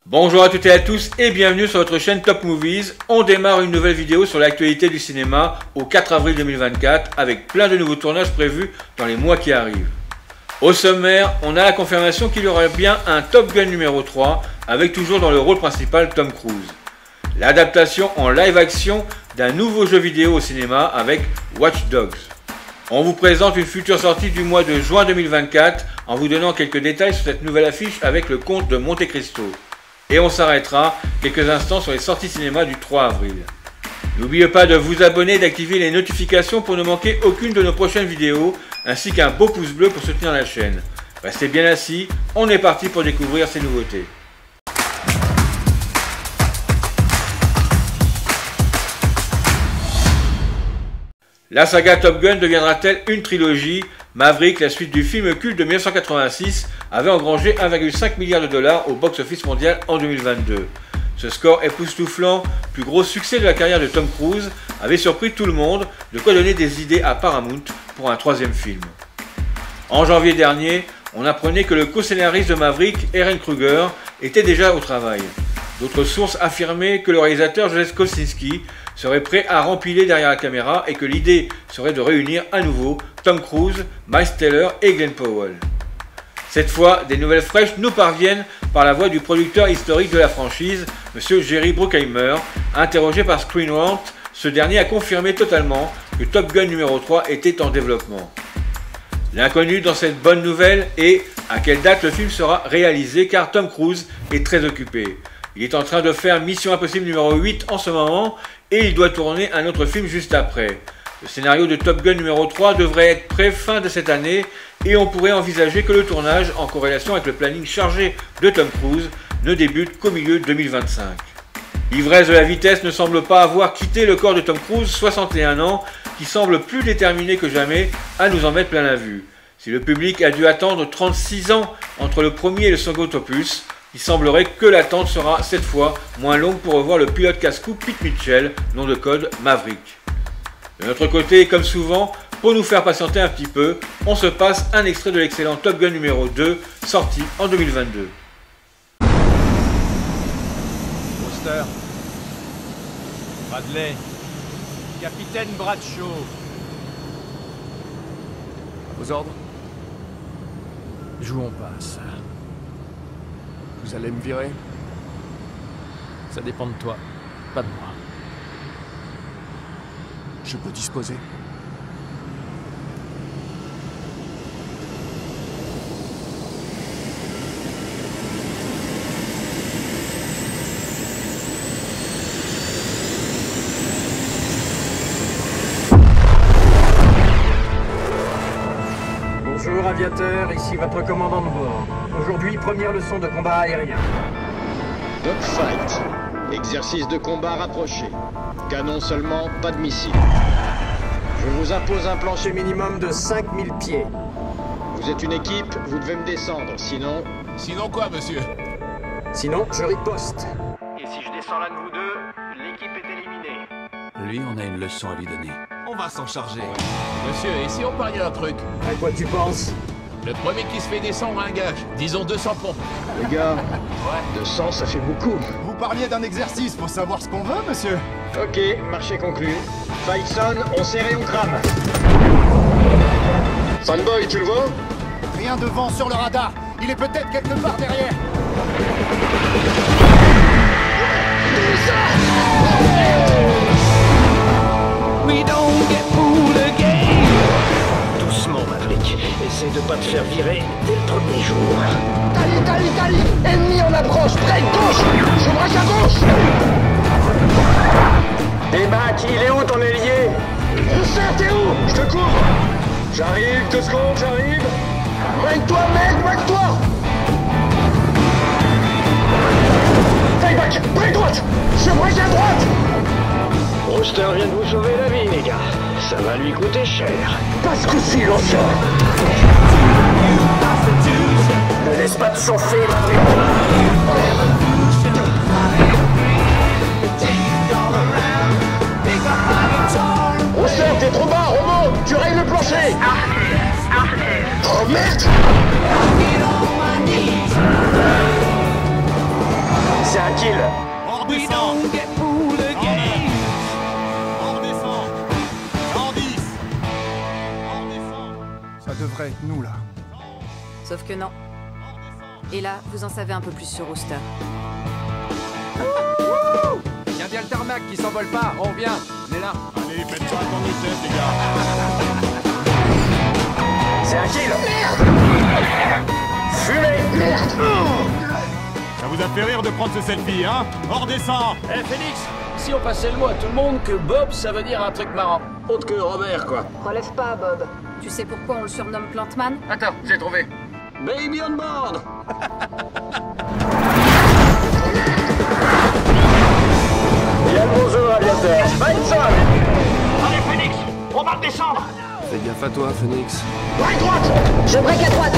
Bonjour à toutes et à tous et bienvenue sur votre chaîne Top Movies. On démarre une nouvelle vidéo sur l'actualité du cinéma au 4 avril 2024 avec plein de nouveaux tournages prévus dans les mois qui arrivent. Au sommaire, on a la confirmation qu'il y aura bien un Top Gun numéro 3 avec toujours dans le rôle principal Tom Cruise. L'adaptation en live action d'un nouveau jeu vidéo au cinéma avec Watch Dogs. On vous présente une future sortie du mois de juin 2024 en vous donnant quelques détails sur cette nouvelle affiche avec le comte de Monte Cristo. Et on s'arrêtera quelques instants sur les sorties cinéma du 3 avril. N'oubliez pas de vous abonner et d'activer les notifications pour ne manquer aucune de nos prochaines vidéos, ainsi qu'un beau pouce bleu pour soutenir la chaîne. Restez bien assis, on est parti pour découvrir ces nouveautés. La saga Top Gun deviendra-t-elle une trilogie? Maverick, la suite du film culte de 1986, avait engrangé 1,5 milliard de dollars au box-office mondial en 2022. Ce score époustouflant, plus gros succès de la carrière de Tom Cruise, avait surpris tout le monde, de quoi donner des idées à Paramount pour un troisième film. En janvier dernier, on apprenait que le co-scénariste de Maverick, Ehren Kruger, était déjà au travail. D'autres sources affirmaient que le réalisateur Joseph Kosinski serait prêt à rempiler derrière la caméra et que l'idée serait de réunir à nouveau Tom Cruise, Miles Teller et Glenn Powell. Cette fois, des nouvelles fraîches nous parviennent par la voix du producteur historique de la franchise, M. Jerry Bruckheimer. Interrogé par Screen Rant, ce dernier a confirmé totalement que Top Gun numéro 3 était en développement. L'inconnu dans cette bonne nouvelle est à quelle date le film sera réalisé, car Tom Cruise est très occupé. Il est en train de faire Mission Impossible numéro 8 en ce moment et il doit tourner un autre film juste après. Le scénario de Top Gun numéro 3 devrait être prêt fin de cette année et on pourrait envisager que le tournage, en corrélation avec le planning chargé de Tom Cruise, ne débute qu'au milieu 2025. L'ivresse de la vitesse ne semble pas avoir quitté le corps de Tom Cruise, 61 ans, qui semble plus déterminé que jamais à nous en mettre plein la vue. Si le public a dû attendre 36 ans entre le premier et le second opus, il semblerait que l'attente sera cette fois moins longue pour revoir le pilote casse-cou Pete Mitchell, nom de code Maverick. De notre côté, comme souvent, pour nous faire patienter un petit peu, on se passe un extrait de l'excellent Top Gun numéro 2, sorti en 2022. Foster, Bradley, Capitaine Bradshaw. À vos ordres. Jouons passe. Vous allez me virer? Ça dépend de toi, pas de moi. Je peux disposer. Bonjour aviateur, ici votre commandant de bord. Aujourd'hui, première leçon de combat aérien. Dogfight. Exercice de combat rapproché. Canon seulement, pas de missiles. Je vous impose un plancher minimum de 5000 pieds. Vous êtes une équipe, vous devez me descendre, sinon... Sinon quoi, monsieur? Sinon, je riposte. Et si je descends l'un de vous deux, l'équipe est éliminée. Lui, on a une leçon à lui donner. On va s'en charger. Monsieur, et si on pariait un truc? À quoi tu penses? Le premier qui se fait descendre a un gage. Disons 200 pompes. Les gars, 200 ça fait beaucoup. Vous parliez d'un exercice pour savoir ce qu'on veut, monsieur? Ok, marché conclu. Fight son, on serre et on crame. Fanboy, tu le vois? Rien de vent sur le radar. Il est peut-être quelque part derrière. Doucement, Maverick. Essaye de pas te faire virer dès le premier jour. Italie, ennemi en approche, près gauche, je braque à gauche. Hey Mac, il est où ton ailier? Foster, t'es où? Je te couvre. J'arrive, 2 secondes, j'arrive. Braque-toi, mec, braque-toi. Taille back, braque droite, je braque à droite. Brewster vient de vous sauver la vie, les gars. Ça va lui coûter cher. Pas ce coup-ci, l'ancien. Ne laisse pas te chauffer, Maverick. Foster, t'es trop bas, remonte, tu règles le plancher. Oh merde. que non. Et là, vous en savez un peu plus sur Rooster. Il y a bien le tarmac qui s'envole pas, on revient, on est là. Allez, faites pas attendre le test, les gars. C'est un kill. Merde. Fumée. Merde. Ça vous a fait rire de prendre ce selfie, hein? On redescend. Eh Félix, si on passait le mot à tout le monde que Bob, ça veut dire un truc marrant. Autre que Robert, quoi. Relève pas, Bob. Tu sais pourquoi on le surnomme Plantman? Attends, j'ai trouvé. Baby on board. Il y a le gros jeu, aviateur. Benson. Allez Phoenix, on va descendre. Fais gaffe à toi, Phoenix. Break droite. Je break à droite.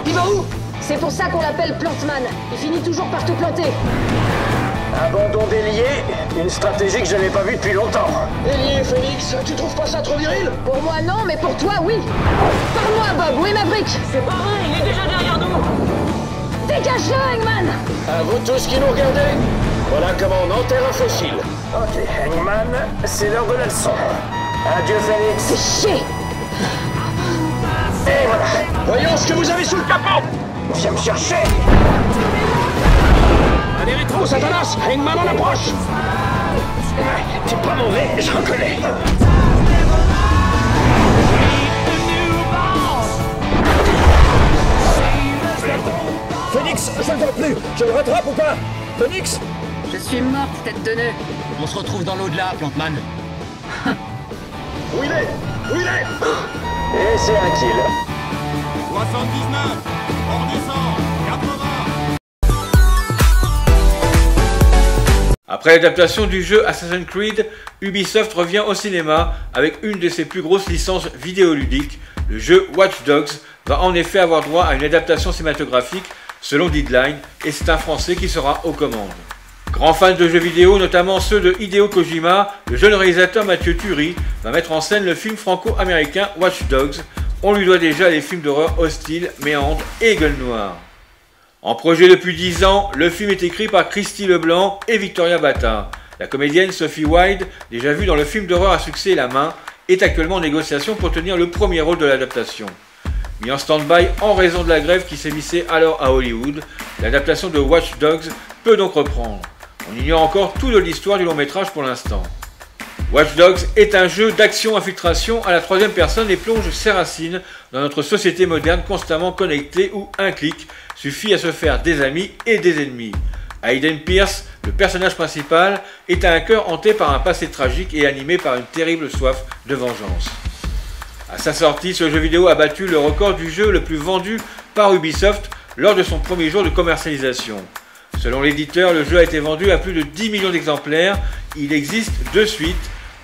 Il va où? C'est pour ça qu'on l'appelle Plantman. Il finit toujours par tout planter. Abandon délié, une stratégie que je n'avais pas vue depuis longtemps. Délié Phoenix, tu trouves pas ça trop viril? Pour moi, non, mais pour toi, oui. Parle-moi, Bob. Où est Maverick? C'est pas vrai, il est déjà derrière nous. Dégage-le, Hangman. À vous tous qui nous regardez, voilà comment on enterre un fossile. Ok, Hangman, c'est l'heure de la leçon. Adieu, Phoenix. Fais chier. Et voilà. Voyons ce que vous avez sous le capot. Viens me chercher. Allez rétro, Satanas, Hangman en approche. T'es pas mauvais, je reconnais. Phoenix, je ne vois plus. Je le rattrape ou pas? Phoenix? Je suis morte, tête de nœud. On se retrouve dans l'au-delà, Plantman. Où il est? Où il est? Et c'est un kill. 79. On redescend. 80. Après l'adaptation du jeu Assassin's Creed, Ubisoft revient au cinéma avec une de ses plus grosses licences vidéoludiques. Le jeu Watch Dogs va en effet avoir droit à une adaptation cinématographique selon Deadline, et c'est un Français qui sera aux commandes. Grand fan de jeux vidéo, notamment ceux de Hideo Kojima, le jeune réalisateur Mathieu Turi va mettre en scène le film franco-américain Watch Dogs. On lui doit déjà les films d'horreur Hostile, Méandre et Gueule Noire. En projet depuis 10 ans, le film est écrit par Christy Leblanc et Victoria Bata. La comédienne Sophie Wilde, déjà vue dans le film d'horreur à succès La Main, est actuellement en négociation pour tenir le premier rôle de l'adaptation. Mis en stand-by en raison de la grève qui sévissait alors à Hollywood, l'adaptation de Watch Dogs peut donc reprendre. On ignore encore tout de l'histoire du long métrage pour l'instant. Watch Dogs est un jeu d'action-infiltration à la troisième personne et plonge ses racines dans notre société moderne constamment connectée où un clic suffit à se faire des amis et des ennemis. Hayden Pierce, le personnage principal, est un cœur hanté par un passé tragique et animé par une terrible soif de vengeance. À sa sortie, ce jeu vidéo a battu le record du jeu le plus vendu par Ubisoft lors de son premier jour de commercialisation. Selon l'éditeur, le jeu a été vendu à plus de 10 millions d'exemplaires. Il existe deux suites,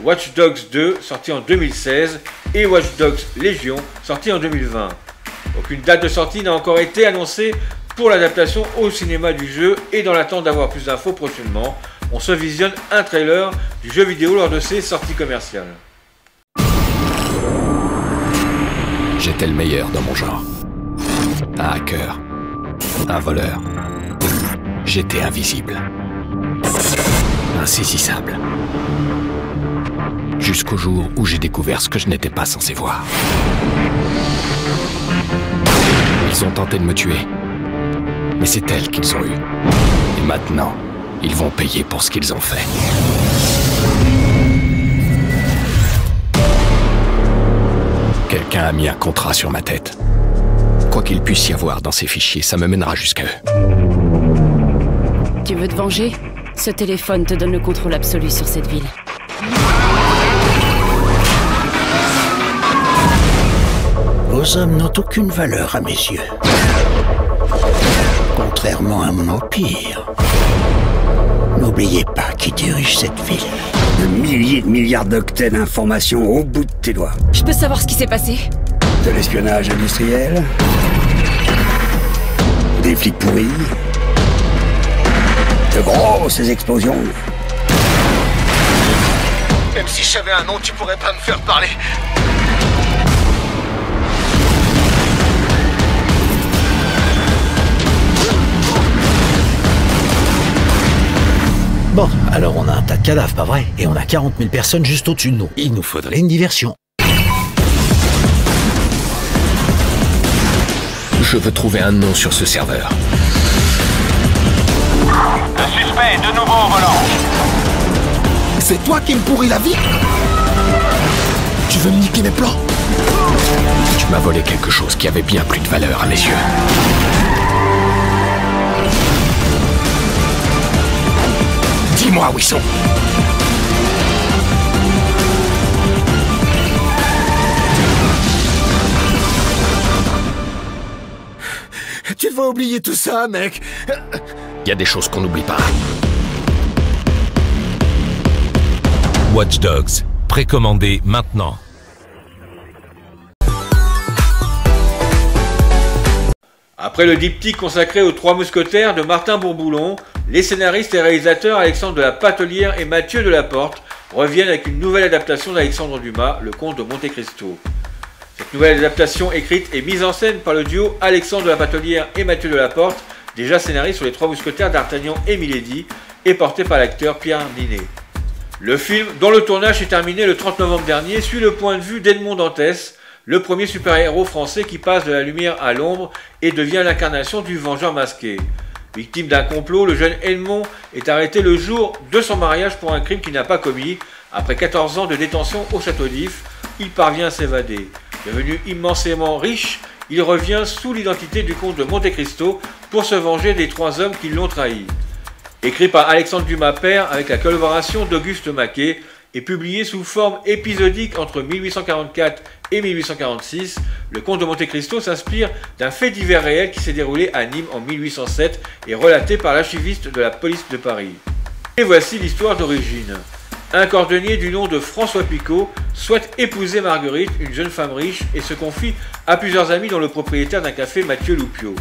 Watch Dogs 2, sorti en 2016, et Watch Dogs Légion, sorti en 2020. Aucune date de sortie n'a encore été annoncée pour l'adaptation au cinéma du jeu, et dans l'attente d'avoir plus d'infos prochainement, on se visionne un trailer du jeu vidéo lors de ses sorties commerciales. J'étais le meilleur dans mon genre. Un hacker. Un voleur. J'étais invisible. Insaisissable. Jusqu'au jour où j'ai découvert ce que je n'étais pas censé voir. Ils ont tenté de me tuer. Mais c'est elle qu'ils ont eue. Et maintenant, ils vont payer pour ce qu'ils ont fait. Quelqu'un a mis un contrat sur ma tête. Quoi qu'il puisse y avoir dans ces fichiers, ça me mènera jusqu'à eux. Tu veux te venger? Ce téléphone te donne le contrôle absolu sur cette ville. Vos hommes n'ont aucune valeur à mes yeux. Contrairement à mon empire. N'oubliez pas qui dirige cette ville. De milliers de milliards d'octets d'informations au bout de tes doigts. Je peux savoir ce qui s'est passé? De l'espionnage industriel. Des flics pourris. De grosses explosions. Même si j'avais un nom, tu pourrais pas me faire parler. Bon, alors on a un tas de cadavres, pas vrai? Et on a 40 000 personnes juste au-dessus de nous. Il nous faudrait une diversion. Je veux trouver un nom sur ce serveur. Le suspect est de nouveau au volant. C'est toi qui me pourris la vie? Tu veux me niquer mes plans? Tu m'as volé quelque chose qui avait bien plus de valeur à mes yeux. Dis-moi où ils sont. Tu vas oublier tout ça, mec. Il y a des choses qu'on n'oublie pas. Watch Dogs, précommandez maintenant. Après le diptyque consacré aux Trois Mousquetaires de Martin Bourboulon, les scénaristes et réalisateurs Alexandre de la Patelière et Mathieu Delaporte reviennent avec une nouvelle adaptation d'Alexandre Dumas, Le Comte de Monte Cristo. Cette nouvelle adaptation écrite et mise en scène par le duo Alexandre de la Patelière et Mathieu Delaporte, déjà scénaristes sur les Trois Mousquetaires d'Artagnan et Milady, et porté par l'acteur Pierre Ninet. Le film, dont le tournage est terminé le 30 novembre dernier, suit le point de vue d'Edmond Dantès, le premier super-héros français qui passe de la lumière à l'ombre et devient l'incarnation du vengeur masqué. Victime d'un complot, le jeune Edmond est arrêté le jour de son mariage pour un crime qu'il n'a pas commis. Après 14 ans de détention au château d'If, il parvient à s'évader. Devenu immensément riche, il revient sous l'identité du comte de Monte Cristo pour se venger des 3 hommes qui l'ont trahi. Écrit par Alexandre Dumas père avec la collaboration d'Auguste Maquet et publié sous forme épisodique entre 1844 et 1846, Le Comte de Monte Cristo s'inspire d'un fait divers réel qui s'est déroulé à Nîmes en 1807 et relaté par l'archiviste de la police de Paris. Et voici l'histoire d'origine. Un cordonnier du nom de François Picot souhaite épouser Marguerite, une jeune femme riche, et se confie à plusieurs amis dont le propriétaire d'un café, Mathieu Loupio.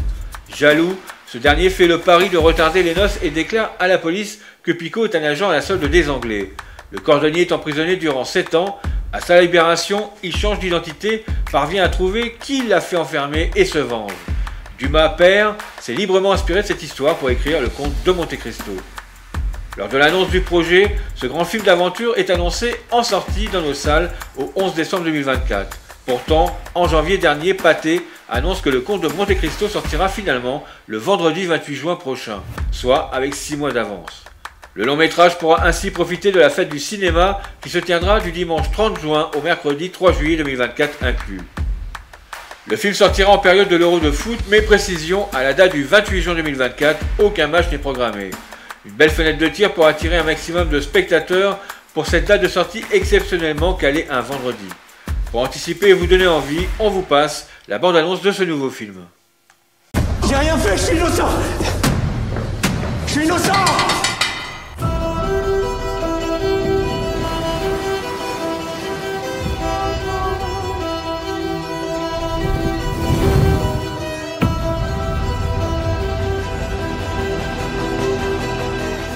Jaloux, ce dernier fait le pari de retarder les noces et déclare à la police que Picot est un agent à la solde des Anglais. Le cordonnier est emprisonné durant 7 ans. À sa libération, il change d'identité, parvient à trouver qui l'a fait enfermer et se venge. Dumas père s'est librement inspiré de cette histoire pour écrire Le Comte de Monte Cristo. Lors de l'annonce du projet, ce grand film d'aventure est annoncé en sortie dans nos salles au 11 décembre 2024. Pourtant, en janvier dernier, Pathé annonce que Le Comte de Monte Cristo sortira finalement le vendredi 28 juin prochain, soit avec 6 mois d'avance. Le long métrage pourra ainsi profiter de la fête du cinéma qui se tiendra du dimanche 30 juin au mercredi 3 juillet 2024 inclus. Le film sortira en période de l'Euro de foot, mais précision, à la date du 28 juin 2024, aucun match n'est programmé. Une belle fenêtre de tir pour attirer un maximum de spectateurs pour cette date de sortie exceptionnellement calée un vendredi. Pour anticiper et vous donner envie, on vous passe la bande-annonce de ce nouveau film. J'ai rien fait, je suis innocent. Je suis innocent.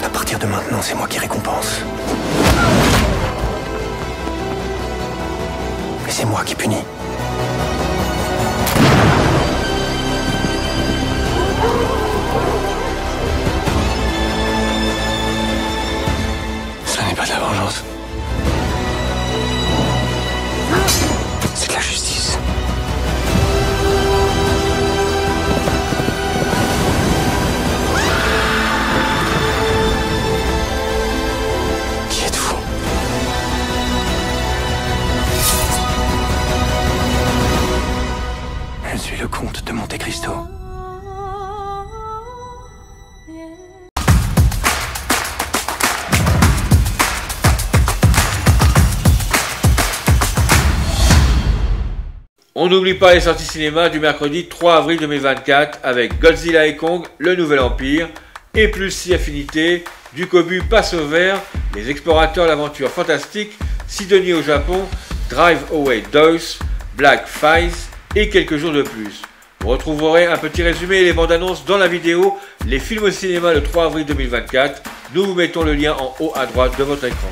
À partir de maintenant, c'est moi qui récompense. Mais c'est moi qui punis. Ça n'est pas de la vengeance. C'est de la justice. Qui êtes-vous? Je suis le comte de Monte Cristo. On n'oublie pas les sorties cinéma du mercredi 3 avril 2024 avec Godzilla et Kong, Le Nouvel Empire, et plus si affinité, du Kobu passe au vert, Les Explorateurs l'aventure fantastique, Sidonie au Japon, Drive Away Deuce, Black Face et quelques jours de plus. Vous retrouverez un petit résumé et les bandes annonces dans la vidéo Les films au cinéma le 3 avril 2024. Nous vous mettons le lien en haut à droite de votre écran.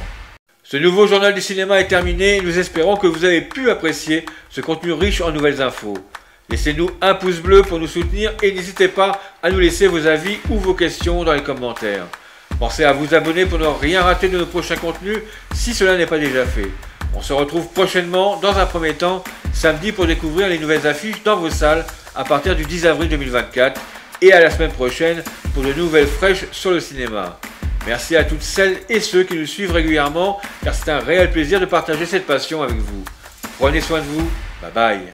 Ce nouveau journal du cinéma est terminé et nous espérons que vous avez pu apprécier ce contenu riche en nouvelles infos. Laissez-nous un pouce bleu pour nous soutenir et n'hésitez pas à nous laisser vos avis ou vos questions dans les commentaires. Pensez à vous abonner pour ne rien rater de nos prochains contenus si cela n'est pas déjà fait. On se retrouve prochainement, dans un premier temps, samedi pour découvrir les nouvelles affiches dans vos salles à partir du 10 avril 2024 et à la semaine prochaine pour de nouvelles fraîches sur le cinéma. Merci à toutes celles et ceux qui nous suivent régulièrement car c'est un réel plaisir de partager cette passion avec vous. Prenez soin de vous, bye bye.